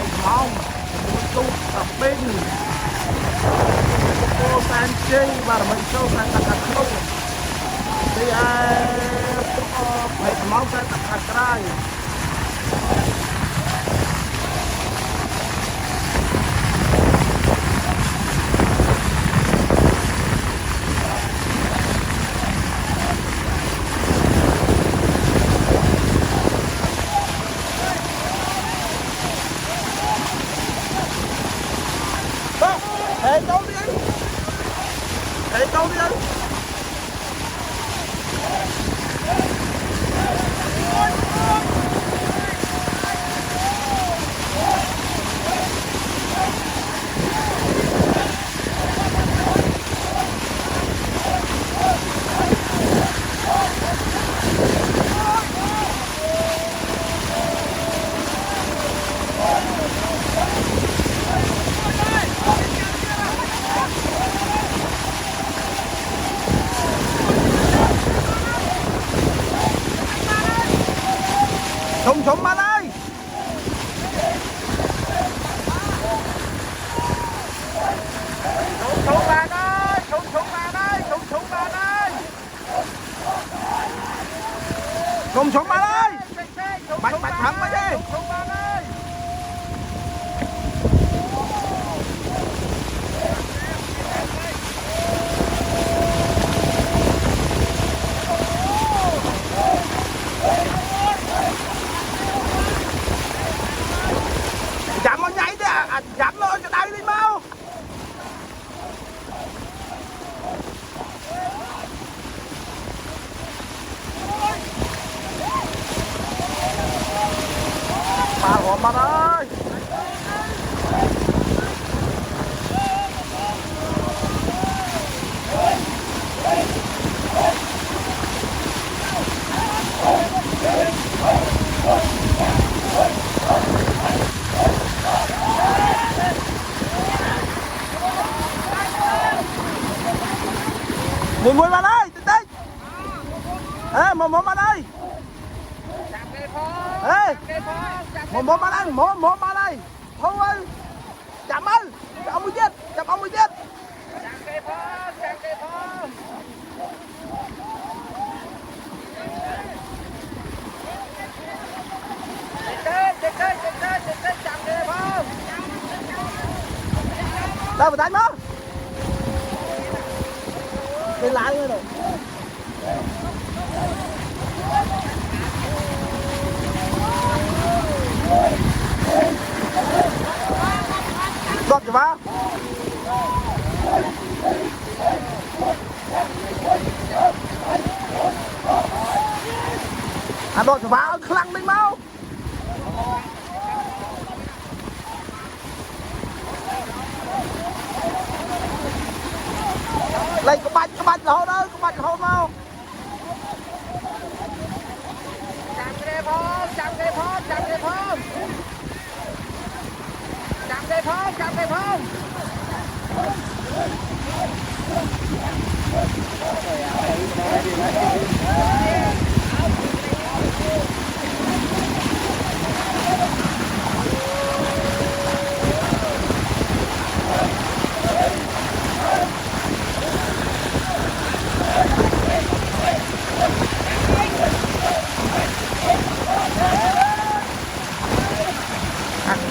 Hãy subscribe cho kênh Ghiền Mì Gõ để không bỏ lỡ những video hấp dẫn. Ê câu đi anh. Ê câu đi anh. Súng bạn ơi. Súng bạn ơi, súng bạn ơi, súng bạn ơi. Súng bạn ơi. Bạch thẳng quá đi. Súng bạn ơi. Chậm nó nhảy đi à, chậm nó cho đây đi mau. Bà hồn bạn ơi. Mùi bạn ơi, tích tích. Ê, một bạn ơi. Ê, một bạn ơi, một bạn ơi. Thôi ơi. Chậm ơi, chậm ông mới chết, chậm ông mới chết. Chậm cây phong, chậm cây phong. Chậm cây phong. Đâu mà đánh nó. Cái lái nữa rồi. Đọt cho ba. À đọt cho ba khăn đi mau. Lấy cái bạch hôn ơi, cái bạch hôn mau. Chạm cái phong, chạm cái phong, chạm cái phong. Chạm cái phong, chạm cái phong.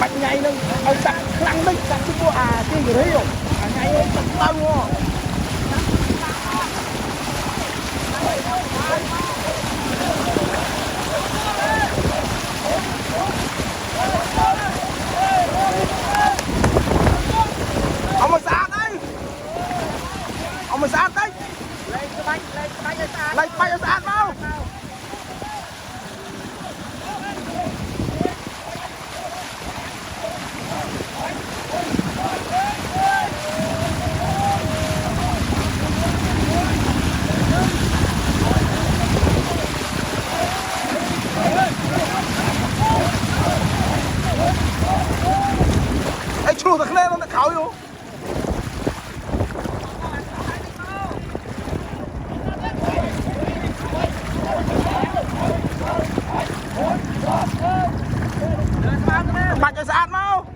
Bạch nhảy nó ông đặt lăng đi, đặt cái của cái gì đấy không? Nhảy nó đặt lâu quá. Ông mà sát đấy. Ông mà sát đấy. Lên cái bánh ở sát. Lên bánh ở sát mau. Ê, chú thật lên nó khảo vô. cho sạch mau